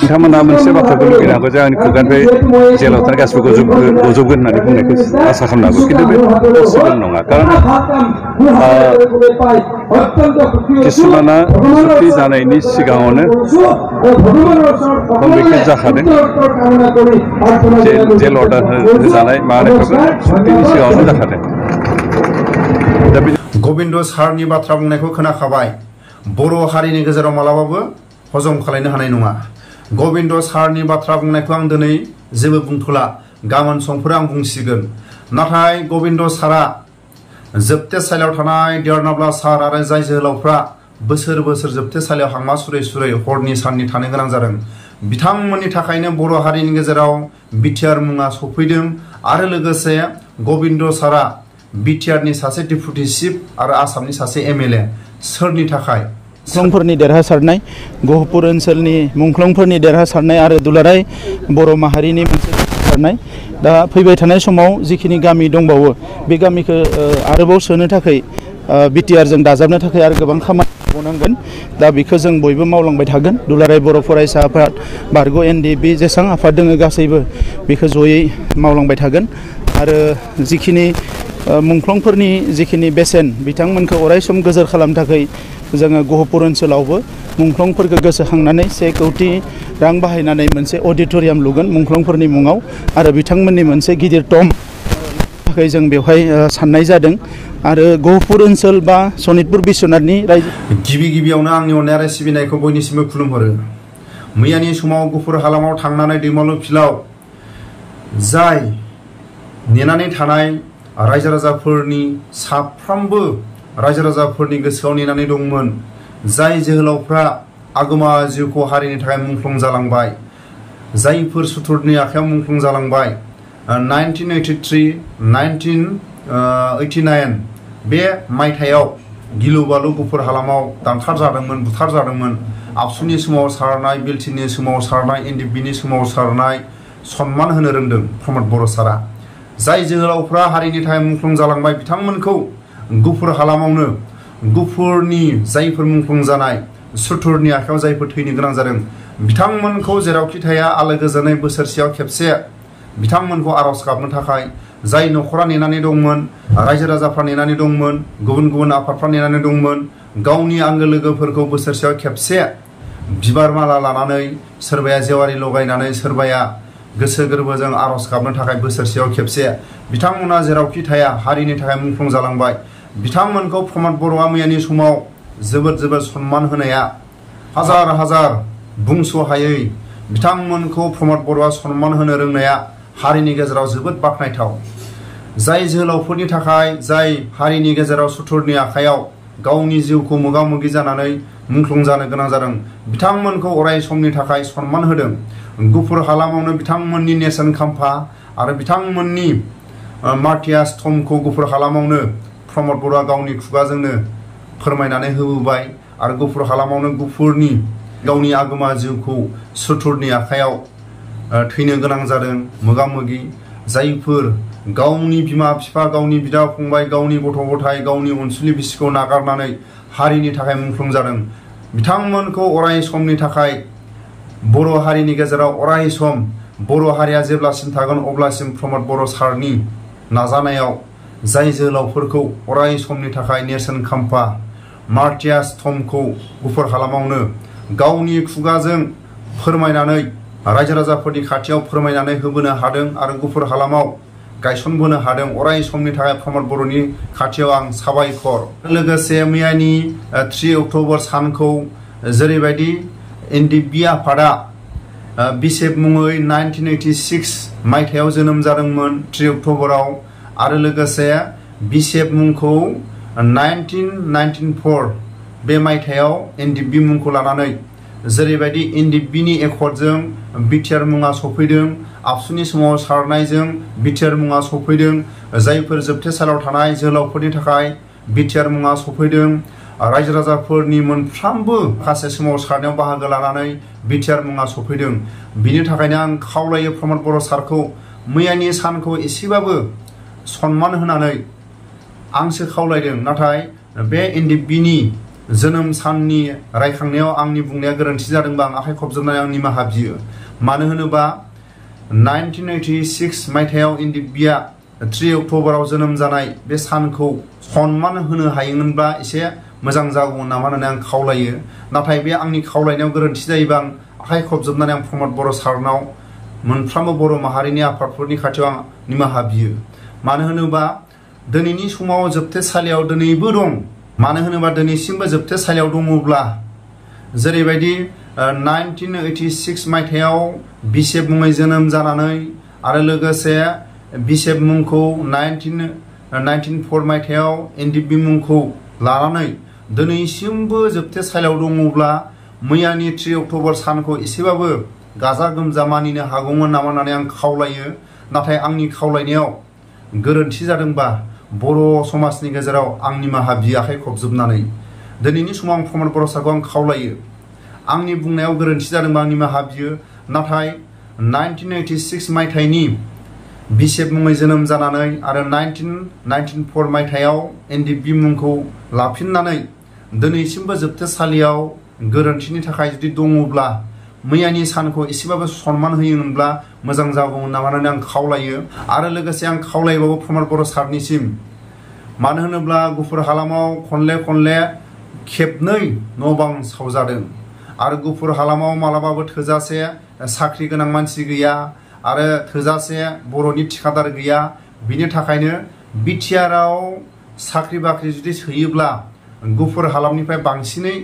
नोंथांमोना मोनसे बाथ्राखौ लुगैनो हागौ जे आंनि खुगानिफ्राय जेलाव थानाय गासिबो गजोबगोन होननानै बुंनायखौ आसा खालामनो हागौ खिन्थु बे पसिबोल नङा कारन किसुमाना सुक्ति जानायनि सिगाङावनो कनभिक्टेड जाखादों जेल अर्डार होजानाय मानायफ्राबो सुक्तिनि सिगाङावनो जाखादों। गबिन्द सारनि बाथ्रा बुंनायखौ खोनाखाबाय बर' हारिनि गेजेराव मालाबाबो हजम खालायनो हानाय नङा। गबिन्द सारनि बाथ्रा बुंनायखौ आं दिनै जेबो बुंथला गाबोन समफोर आं बुंसिगोन। नाथाय गबिन्द सारा जोबथेसालियाव थानाय देरनाब्ला सार आरो जाय जोहोलावफ्रा बोसोर बोसोर जोबथेसालियाव हांमा सुरै सुरै हरनि साननि थानो गोनां जादों बिथांमोननि थाखायनो बर' हारिनि गेजेराव बिटिआर मुङा सफैदों आरो लोगोसे गबिन्द सारा बिटिआरनि सासे डेपुटि चिफ आरो आसामनि सासे एमएलए सोरनि थाखाय मुंख्लंफोरनि देरहासारनाय गहपुर ओनसोलनि मुंख्लंफोरनि देरहासारनाय आरो दुलाराय बर' माहारिनि मोनसे देरहासारनाय दा फैबाय थानाय समाव जिखिनि गामि दंबावो बे गामिखौ आरोबाव सोनो थाखाय बिटिआरजों दाजाबनो थाखाय आरो गोबां खामानि मावनांगोन। दा बेखौ जों बयबो मावलांबाय थागोन। दुलाराय बर' फरायसा आफाद बारग' एनडिएफबि जेसां आफाद दङ गासैबो बेखौ जयै मावलांबाय थागोन आरो जिखिनि मुंख्लंफोरनि जिखिनि बेसेन बिथांमोनखौ अरायसम गोजोर खालामनो थाखाय जोङो गहपुर ओनसोलावबो मुंख्लंफोरखौ गोसोखांनानै 1 कौटि रां बाहायनानै मोनसे अडिटोरियाम लुगोन मुंख्लंफोरनि मुङाव आरो बिथांमोननि मोनसे गिदिर टम थाखाय जों बेवहाय साननाय जादों आरो गहपुर ओनसोल बा सनितपुर बिश्वनाथनि रायजो गिबियावनो आंनि अननाय आरो सिबिनायखौ बयनिसिमबो खुलुमहरो। मैयानि समाव गुफुर हालामाव थांनानै दैमालु फिल्डआव जाय नेनानै थानाय रायजो राजाफोरनि साफ्रोमबो रायजो राजाफोरनि गोसोआव नेनानै दंमोन जाय जोहोलावफ्रा आगोमा जिउखौ हारिनि थाखाय मुंख्लं जालांबाय जायफोर सुथुरनि आखायाव मुंख्लं जालांबाय 1983 1989 बे मायथाइयाव गिलु बालु गुफुर हालामाव दानथार जादोंमोन बुथार जादोंमोन। आबसुनि समाव सारनाय बिलटिनि समाव सारनाय एनडिएफबिनि समाव सारनाय सन्मान होनो रोंदों प्रमद बर' सारा। जाय जोहोलावफ्रा हारिनि थाखाय मुंख्लं जालांबाय बिथांमोनखौ गुफुर हालामावनो गुफुरनि जायफोर मुंख्लं जानाय सुथुरनि आखायाव जायफोर थैनो गोनां जादों बिथांमोनखौ जेरावखि थाया आलो गोजोनै बोसोरसेयाव खेबसे बिथांमोनखौ आरज गाबनो थाखाय जाय न'खरा नेनानै दंमोन रायजो राजाफ्रा नेनानै दंमोन गुबुन गुबुन आफादफ्रा नेनानै दंमोन गावनि आंगो लोगोफोरखौ बोसोरसेयाव खेबसे बिबार माला लानानै सोरबाया जेवारि लगायनानै सोरबाया गोसो गोरबोजों आरज गाबनो थाखाय बोसोरसेयाव खेबसे बिथांमोना जेरावखि थाया हारिनि थाखाय मुंख्लं जालांबाय बिथांमोनखौ प्रमद बर'आ मैयानि समाव जोबोद सन्मान होनाया हाजार हाजार बुंस' हायै बिथांमोनखौ प्रमद बर'आ सन्मान होनो रोंनाया हारिनि गेजेराव जोबोद बाख्नायथाव। जाय जोहोलावफोरनि थाखाय जाय हारिनि गेजेराव सुथुरनि आखायाव गावनि जिउखौ मोगा मोगि जानानै मुंख्लं जानो गोनां जादों बिथांमोनखौ अराय समनि थाखाय सन्मान होदों। गुफुर हालामावनो बिथांमोननि नेरसोन खाम्फा आरो बिथांमोननि मार्टियास थमखौ गुफुर हालामावनो प्रमद बर'आ गावनि खुगाजोंनो फोरमायनानै होबोबाय आरो गुफुर हालामावनो गुफुरनि गावनि आगोमा जिउखौ सुथुरनि आखायाव थैनो गोनां जादों मोगा मोगि जायफोर गावनि बिमा बिफा गावनि बिदा फंबाय गावनि गथ' गथाय गावनि अनसुलि बिसिखौ नागारनानै हारिनि थाखाय मुंख्लं जादों बिथांमोनखौ अराय समनि थाखाय बर' हारिनि गेजेराव अराय सम बर' हारिया जेब्लासिम थागोन अब्लासिम प्रमद बर' सारनि नाजानायाव जाय जोहोलावफोरखौ अराय समनि थाखाय नेरसोन खाम्फा मार्टियास थमखौ गुफुर हालामावनो गावनि खुगाजों फोरमायनानै रायजो राजाफोरनि खाथियाव फोरमायनानै होबोनो हादों आरो गुफुर हालामाव गायसनबोनो हादों अराय समनि थाखाय प्रमद बर'नि खाथियाव आं साबायखर। लोगोसे मैयानि 3 अक्ट'बर सानखौ जेरैबायदि एनडिएफबि आफादा बिसेफ मुङै 1986 मायथाइयाव जोनोम जादोंमोन 3 अक्ट'बराव आरो लोगोसे बिसेफ मुंखौ 1994 बे मायथाइयाव एनडिएफबि मुंखौ लानानै जेरैबायदि एनडिएफबिनि एकर्डजों बिटिआर मुङा सफैदों आबसुनि समाव सारनायजों बिटिआर मुङा सफैदों जायफोर जोबथेसालियाव थानाय जोहोलावफोरनि थाखाय बिटिआर मुङा सफैदों रायजो राजाफोरनि मोनफ्रोमबो माखासे समाव सारनायाव बाहागो लानानै बिटिआर मुङा सफैदों। बिनि थाखायनो आं खावलायो प्रमद बर' सारखौ मैयानि सानखौ एसेबाबो सन्मान होनानै आंसो खावलायदों नाथाय बे एनडिएफबिनि जोनोम साननि रायखांनायाव आंनि बुंनाया गोरोन्थि जादोंबा आं आखाइ खबजोबनानै आं निमाहा बियो। मानो होनोबा 1986 मायथाइयाव एनडिएफबिआ 3 अक्ट'बराव जोनोम जानाय बे सानखौ सनमान होनो हायोमोनब्ला एसे मोजां जागौमोन नामा होननानै आं खावलायो। नाथाय बे आंनि खावलायनायाव गोरोन्थि जायोबा आं आखाइ खबजोबनानै आं प्रमद बर' सारनाव मोनफ्रोमबो बर' माहारिनि आफादफोरनि खाथियाव आं निमाहा बियो। मानो होनोबा दिनैनि समाव जोबथेसालियाव दिनैबो दं। मानो होनोबा दिनैसिमबो जोबथेसालियाव दङब्ला जेरैबायदि 1986 मायथाइयाव बिसेफ मुङै जोनोम जानानै आरो लोगोसे बिसेफ मुंखौ 1994 मायथाइयाव एनडिएफबि मुंखौ लानानै दिनैसिमबो जोबथेसालियाव दङब्ला मैयानि 3 अक्ट'बर सानखौ एसेबाबो गाजा गोमजा मानिनो हागौमोन नामा होननानै आं खावलायो। नाथाय आंनि खावलायनायाव गोरोन्थि जादोंबा बर' समाजनि गेजेराव आं निमाहा बियो आखाइ खबजोबनानै। दिनैनि समाव आं प्रमद बर' सारखौ आं खावलायो। आंनि बुंनायाव गोरोन्थि जादोंबा आं निमाहा बियो। नाथाय 1986 मायथाइनि बिसेफ मुङै जोनोम जानानै आरो 1994 मायथाइयाव एनडिएफबि मुंखौ लाफिननानै दिनैसिमबो जोबथेसालियाव गोरोन्थिनि थाखाय जुदि दङब्ला मैयानि सानखौ एसेबाबो सनमान होयोमोनब्ला मोजां जागौमोन नामा होननानै आं खावलायो। आरो लोगोसे आं खावलायबावो प्रमद बर' सारनिसिम। मानो होनोब्ला गुफुर हालामाव खनले खेबनै न' बां सावजादों आरो गुफुर हालामाव मालाबाबो थोजासे साख्रि गोनां मानसि गैया आरो थोजासे बर'नि थिखादार गैया। बिनि थाखायनो बिटिआरआव साख्रि बाख्रि जुदि सोयोब्ला गुफुर हालामनिफ्राय बांसिनै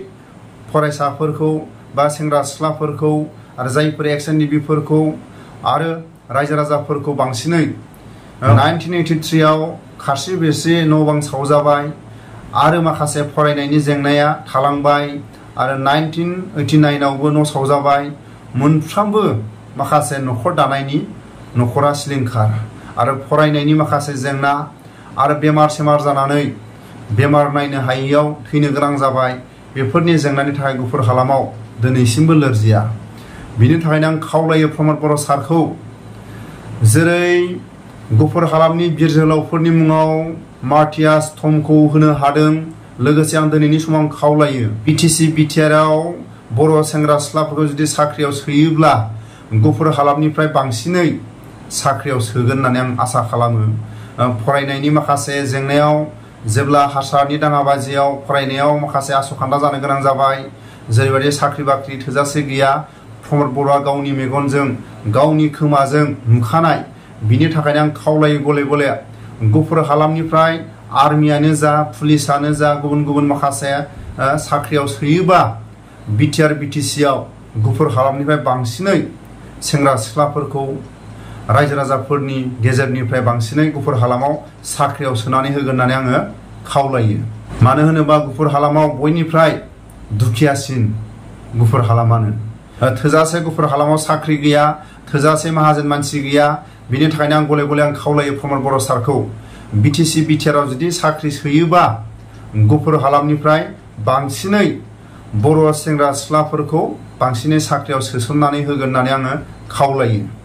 फरायसाफोरखौ बा सेंग्रा सिख्लाफोरखौ आरो जायफोर एक्स एनडिएफबिफोरखौ आरो रायजो राजाफोरखौ बांसिनै 1983 आव खारसि बेरसि न' बां सावजाबाय आरो माखासे फरायनायनि जेंनाया थालांबाय आरो 1989 आवबो न' सावजाबाय। मोनफ्रोमबो माखासे न'खर दानायनि न'खरा सिलिंखार आरो फरायनायनि माखासे जेंना आरो बेमार सेमार जानानै बेमार नायनो हायैयाव थैनो गोनां जाबाय। बेफोरनि जेंनानि थाखाय गुफुर हालामाव दिनैसिमबो लोरजिया। बिनि थाखायनो आं खावलायो प्रमद बर' सारखौ जेरै गुफुर हालामनि बिर जोहोलावफोरनि मुङाव मार्टियार्स थंखौ होनो हादों। लोगोसे आं दिनैनि समाव खावलायो बिटिसि बिटिआरआव बर' सेंग्रा सिख्लाफोरखौ जुदि साख्रियाव सोयोब्ला गुफुर हालामनिफ्राय बांसिनै साख्रियाव सोगोन होननानै आं आसा खालामो। फरायनायनि माखासे जेंनायाव जेब्ला हारसानि दाङाबाजियाव फरायनायाव माखासे आसखान्दा जानो गोनां जाबाय, जेरैबायदि साख्रि बाख्रि थोजासे गैया, प्रमद बर'आ गावनि मेगनजों गावनि खोमाजों नुखानाय। बिनि थाखायनो आं खावलायो गले गले गुफुर हालामनिफ्राय आर्मियानो जा पुलिसानो जा गुबुन गुबुन माखासे साख्रियाव सोयोबा बिटिआर बिटिसिआव गुफुर हालामनिफ्राय बांसिनै सेंग्रा सिख्लाफोरखौ रायजो राजाफोरनि गेजेरनिफ्राय बांसिनै गुफुर हालामाव साख्रियाव सोनानै होगोन होननानै आङो खावलायो। मानो होनोबा गुफुर हालामाव बयनिफ्राय दुखियासिन गुफुर हालामानो। थोजासे गुफुर हालामाव साख्रि गैया, थोजासे माहाजोन मानसि गैया। बिनि थाखायनो आं गले गले आं खावलायो प्रमद बर' सारखौ बिटिसि बिटिआरआव जुदि साख्रि सोयोबा गुफुर हालामनिफ्राय बांसिनै बर' सेंग्रा सिख्लाफोरखौ बांसिनै साख्रियाव सोसननानै होगोन होननानै आङो खावलायो।